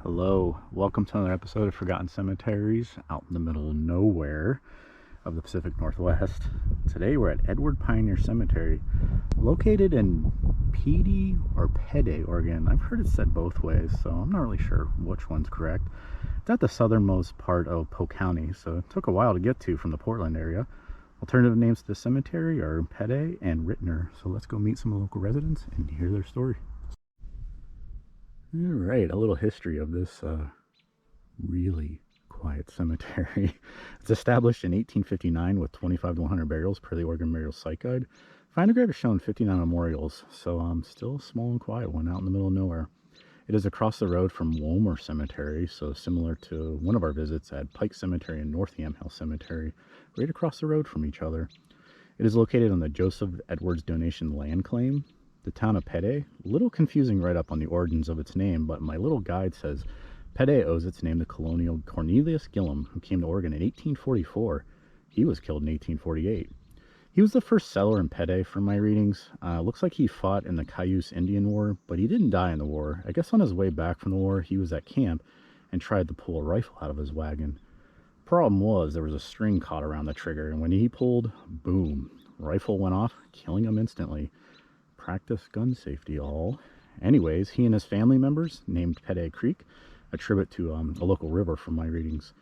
Hello, welcome to another episode of Forgotten Cemeteries out in the middle of nowhere of the Pacific Northwest. Today we're at Edward Pioneer Cemetery, located in Pedee, Oregon. I've heard it said both ways, so I'm not really sure which one's correct. It's at the southernmost part of Polk County, so it took a while to get to from the Portland area. Alternative names to the cemetery are Pedee and Rittner, so let's go meet some local residents and hear their story. All right, a little history of this really quiet cemetery. It's established in 1859 with 25 to 100 burials per the Oregon Burial Site Guide. Find a grave has shown 59 memorials, so still a small and quiet one out in the middle of nowhere. It is across the road from Wimple Cemetery, so similar to one of our visits at Pike Cemetery and North Yamhill Cemetery, right across the road from each other. It is located on the Joseph Edwards donation land claim. The town of Pedee, a little confusing right up on the origins of its name, but my little guide says Pedee owes its name to Colonial Cornelius Gillum, who came to Oregon in 1844. He was killed in 1848. He was the first settler in Pedee from my readings. Looks like he fought in the Cayuse Indian War, but he didn't die in the war. I guess on his way back from the war, he was at camp and tried to pull a rifle out of his wagon. Problem was, there was a string caught around the trigger, and when he pulled, boom, rifle went off, killing him instantly. Practice gun safety all. Anyways, he and his family members named Pedee Creek, a tribute to a local river from my readings.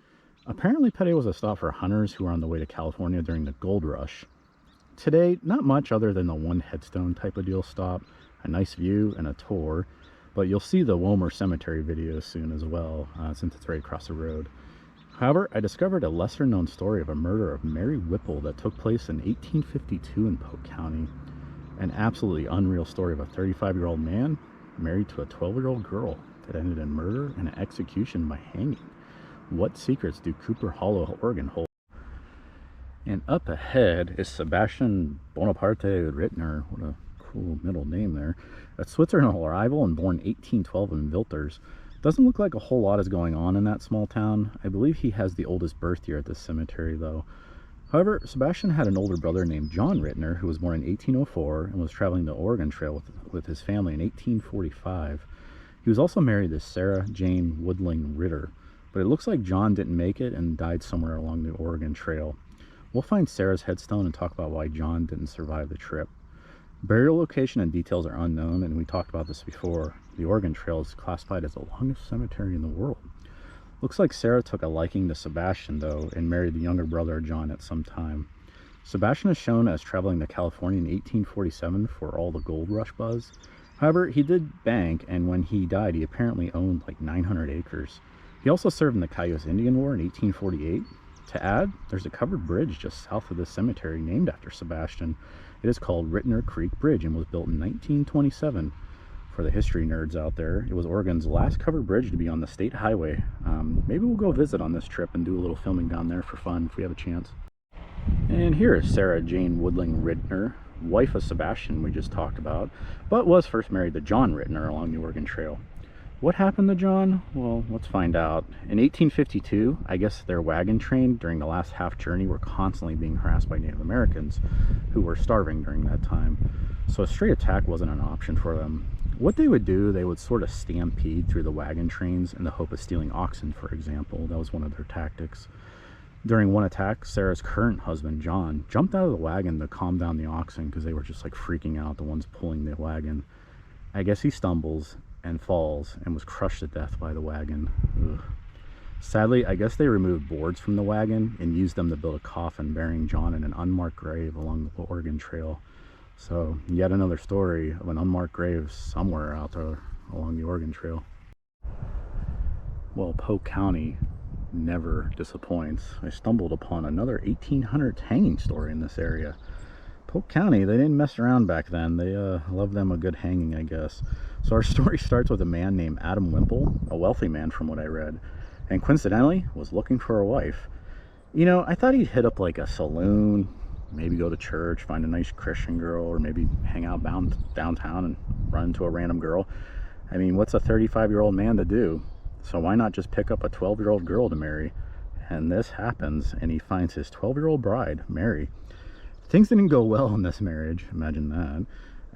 Apparently Pedee was a stop for hunters who were on the way to California during the gold rush. Today, not much other than the one headstone type of deal stop, a nice view and a tour, but you'll see the Wimple Cemetery video soon as well, since it's right across the road. However, I discovered a lesser known story of a murder of Mary Wimple that took place in 1852 in Polk County. An absolutely unreal story of a 35-year-old man married to a 12-year-old girl that ended in murder and execution by hanging. What secrets do Cooper Hollow, Oregon hold? And up ahead is Sebastian Bonaparte Ritner. What a cool middle name there. A Switzerland arrival and born 1812 in Wilters. Doesn't look like a whole lot is going on in that small town. I believe he has the oldest birth year at this cemetery though. However, Sebastian had an older brother named John Ritner, who was born in 1804 and was traveling the Oregon Trail with his family in 1845. He was also married to Sarah Jane Woodling Ritner, but it looks like John didn't make it and died somewhere along the Oregon Trail. We'll find Sarah's headstone and talk about why John didn't survive the trip. Burial location and details are unknown, and we talked about this before. The Oregon Trail is classified as the longest cemetery in the world. Looks like Sarah took a liking to Sebastian, though, and married the younger brother, John, at some time. Sebastian is shown as traveling to California in 1847 for all the gold rush buzz. However, he did bank, and when he died, he apparently owned like 900 acres. He also served in the Cayuse Indian War in 1848. To add, there's a covered bridge just south of the cemetery named after Sebastian. It is called Rittner Creek Bridge and was built in 1927. For the history nerds out there, it was Oregon's last covered bridge to be on the state highway. Maybe we'll go visit on this trip and do a little filming down there for fun if we have a chance. And here is Sarah Jane Woodling Ritner, wife of Sebastian we just talked about, but was first married to John Ritner along the Oregon Trail. What happened to John? Well, let's find out. In 1852, I guess their wagon train during the last half journey were constantly being harassed by Native Americans who were starving during that time. So a straight attack wasn't an option for them. What they would do, they would sort of stampede through the wagon trains in the hope of stealing oxen, for example. That was one of their tactics. During one attack, Sarah's current husband, John, jumped out of the wagon to calm down the oxen because they were just like freaking out, the ones pulling the wagon. I guess he stumbles and falls and was crushed to death by the wagon. Ugh. Sadly, I guess they removed boards from the wagon and used them to build a coffin burying John in an unmarked grave along the Oregon Trail. So, yet another story of an unmarked grave somewhere out there along the Oregon Trail. Well, Polk County never disappoints. I stumbled upon another 1800s hanging story in this area. Polk County, they didn't mess around back then. They loved them a good hanging, I guess. So our story starts with a man named Adam Wimple, a wealthy man from what I read, and coincidentally was looking for a wife. You know, I thought he'd hit up like a saloon, maybe go to church, find a nice Christian girl, or maybe hang out downtown and run into a random girl. I mean, what's a 35-year-old man to do? So why not just pick up a 12-year-old girl to marry? And this happens, and he finds his 12-year-old bride, Mary. Things didn't go well in this marriage, imagine that.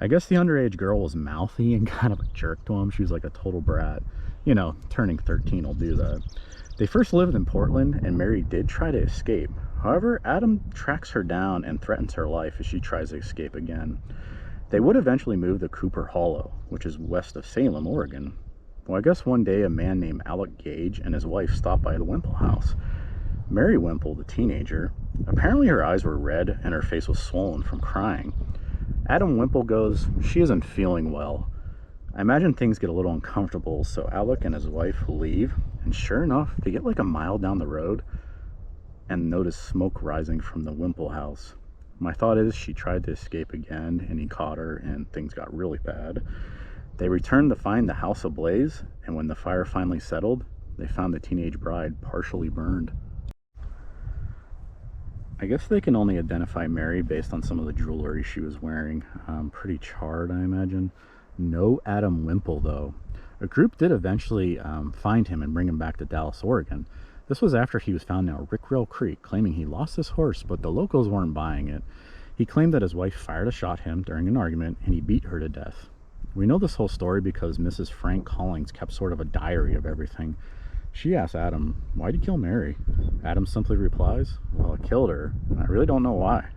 I guess the underage girl was mouthy and kind of a jerk to him. She was like a total brat. You know, turning 13 will do that. They first lived in Portland, and Mary did try to escape. However, Adam tracks her down and threatens her life as she tries to escape again. They would eventually move to Cooper Hollow, which is west of Salem, Oregon. Well, I guess one day a man named Alec Gage and his wife stopped by the Wimple house. Mary Wimple, the teenager, apparently her eyes were red and her face was swollen from crying. Adam Wimple goes, she isn't feeling well. I imagine things get a little uncomfortable, so Alec and his wife leave, and sure enough, they get like a mile down the road and notice smoke rising from the Wimple house. My thought is she tried to escape again, and he caught her, and things got really bad. They returned to find the house ablaze, and when the fire finally settled, they found the teenage bride partially burned. I guess they can only identify Mary based on some of the jewelry she was wearing. Pretty charred, I imagine. No Adam Wimple, though. A group did eventually find him and bring him back to Dallas, Oregon. This was after he was found near Rickrail Creek, claiming he lost his horse, but the locals weren't buying it. He claimed that his wife fired a shot at him during an argument, and he beat her to death. We know this whole story because Mrs. Frank Collings kept sort of a diary of everything. She asks Adam, why'd you kill Mary? Adam simply replies, well, I killed her, and I really don't know why.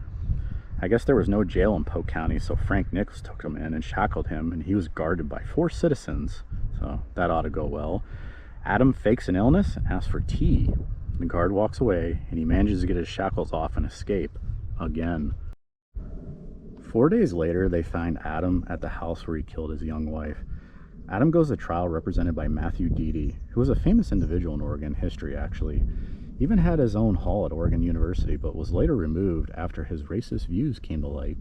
I guess there was no jail in Polk County, so Frank Nichols took him in and shackled him, and he was guarded by 4 citizens, so that ought to go well. Adam fakes an illness and asks for tea. The guard walks away, and he manages to get his shackles off and escape again. 4 days later, they find Adam at the house where he killed his young wife. Adam goes to trial represented by Matthew Pedee, who was a famous individual in Oregon history, actually. He even had his own hall at Oregon University, but was later removed after his racist views came to light.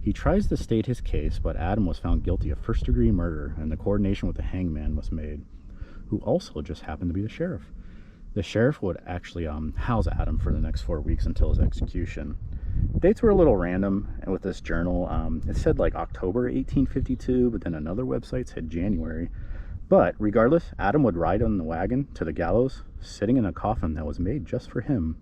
He tries to state his case, but Adam was found guilty of first-degree murder, and the coordination with the hangman was made, who also just happened to be the sheriff. The sheriff would actually house Adam for the next 4 weeks until his execution. Dates were a little random, and with this journal, it said like October 1852, but then another website said January. But regardless, Adam would ride on the wagon to the gallows, sitting in a coffin that was made just for him.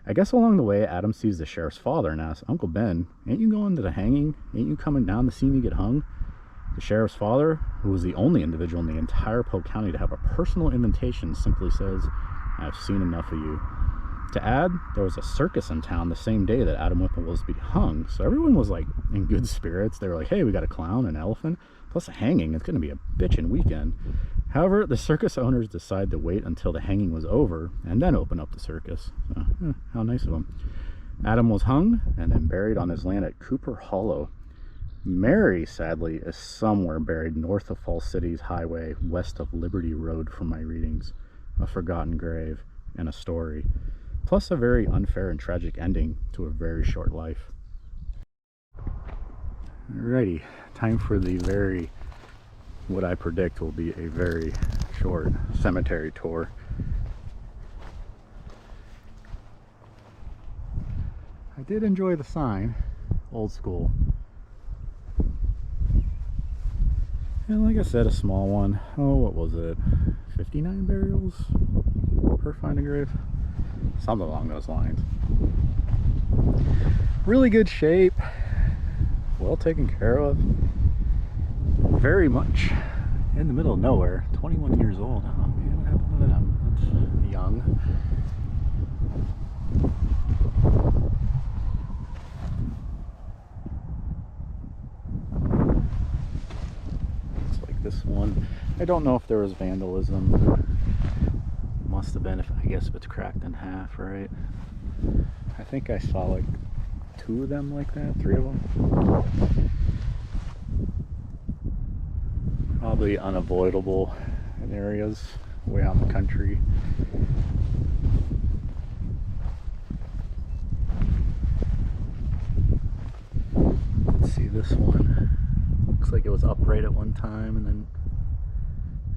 I guess along the way, Adam sees the sheriff's father and asks, Uncle Ben, ain't you going to the hanging? Ain't you coming down to see me get hung? The sheriff's father, who was the only individual in the entire Polk County to have a personal invitation, simply says, I've seen enough of you. To add, there was a circus in town the same day that Adam Wimple was to be hung, so everyone was like in good spirits. They were like, hey, we got a clown, an elephant, plus a hanging. It's going to be a bitchin' weekend. However, the circus owners decided to wait until the hanging was over and then open up the circus. So, how nice of them. Adam was hung and then buried on his land at Cooper Hollow. Mary, sadly, is somewhere buried north of Falls City's highway, west of Liberty Road from my readings. A forgotten grave and a story. Plus a very unfair and tragic ending to a very short life. Alrighty, time for the what I predict will be a very short cemetery tour. I did enjoy the sign, old school. And like I said, a small one. Oh, what was it? 59 burials per finding grave? Something along those lines. Really good shape, well taken care of, very much in the middle of nowhere. 21 years old. Oh man, what happened to them? That's young. It's like this one. I don't know if there was vandalism. Must have been, I guess if it's cracked in half, right? I think I saw like 2 of them like that, 3 of them. Probably unavoidable in areas way out in the country. Let's see this one. Looks like it was upright at one time and then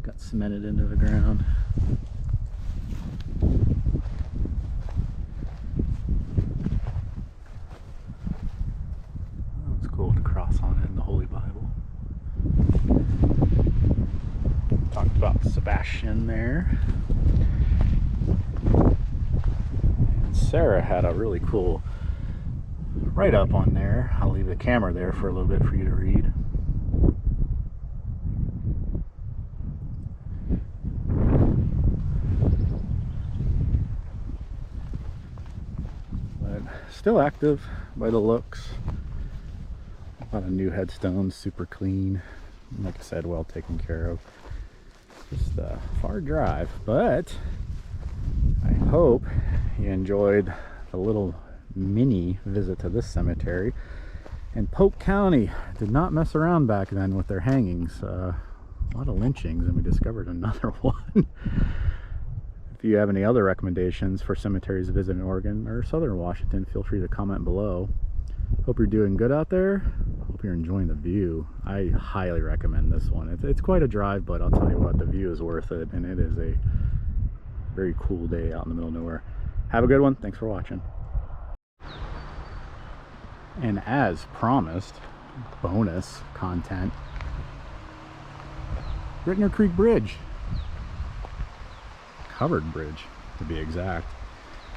got cemented into the ground. It's cool to cross on it in the Holy Bible. Talked about Sebastian there. And Sarah had a really cool write-up on there. I'll leave the camera there for a little bit for you to read. still active by the looks. A lot of new headstones, super clean. Like I said, well taken care of. Just a far drive, but I hope you enjoyed a little mini visit to this cemetery. And Polk County did not mess around back then with their hangings. A lot of lynchings, and we discovered another one. If you have any other recommendations for cemeteries to visit in Oregon or Southern Washington, feel free to comment below. Hope you're doing good out there. Hope you're enjoying the view. I highly recommend this one. It's quite a drive, but I'll tell you what, the view is worth it, and it is a very cool day out in the middle of nowhere. Have a good one. Thanks for watching. And as promised, bonus content, Rittner Creek Bridge. Covered bridge, to be exact.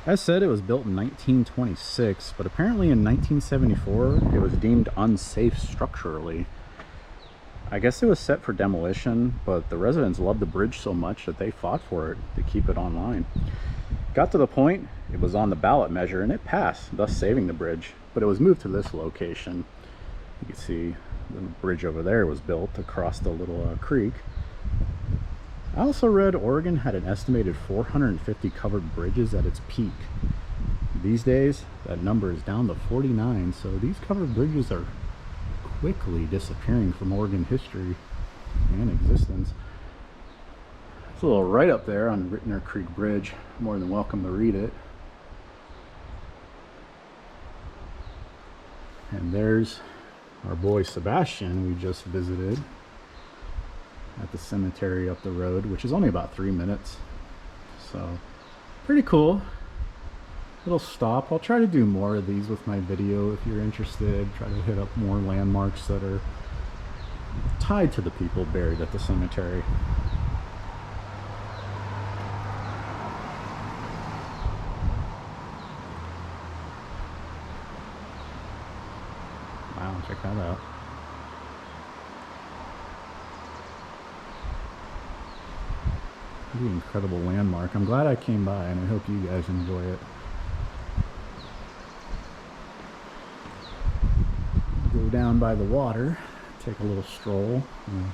As said, it was built in 1926, but apparently in 1974 it was deemed unsafe structurally. I guess it was set for demolition, but the residents loved the bridge so much that they fought for it to keep it online. Got to the point it was on the ballot measure and it passed, thus saving the bridge, but it was moved to this location. You can see the bridge over there was built across the little creek. I also read Oregon had an estimated 450 covered bridges at its peak. These days, that number is down to 49, so these covered bridges are quickly disappearing from Oregon history and existence. It's a little write up there on Rittner Creek Bridge. More than welcome to read it. And there's our boy Sebastian we just visited at the cemetery up the road, which is only about 3 minutes. So pretty cool little stop. I'll try to do more of these with my video if you're interested. Try to hit up more landmarks that are tied to the people buried at the cemetery. Wow, check that out. Pretty incredible landmark. I'm glad I came by, and I hope you guys enjoy it. Go down by the water, take a little stroll.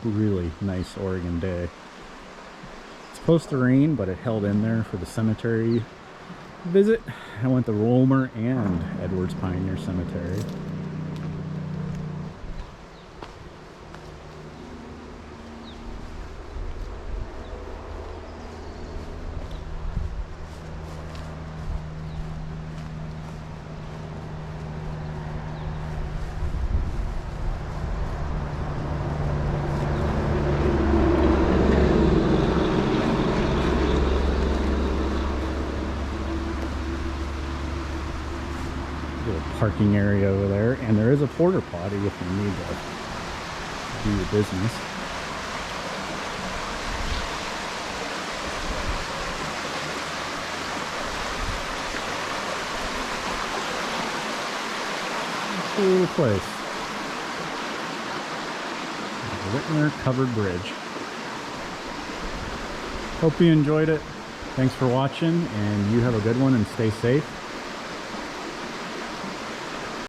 A really nice Oregon day. It's supposed to rain, but it held in there for the cemetery visit. I went to Romer and Edwards Pioneer Cemetery. Parking area over there, and there is a porta potty if you need to do your business. Cool little place. The Rittner Covered Bridge. Hope you enjoyed it. Thanks for watching, and you have a good one and stay safe.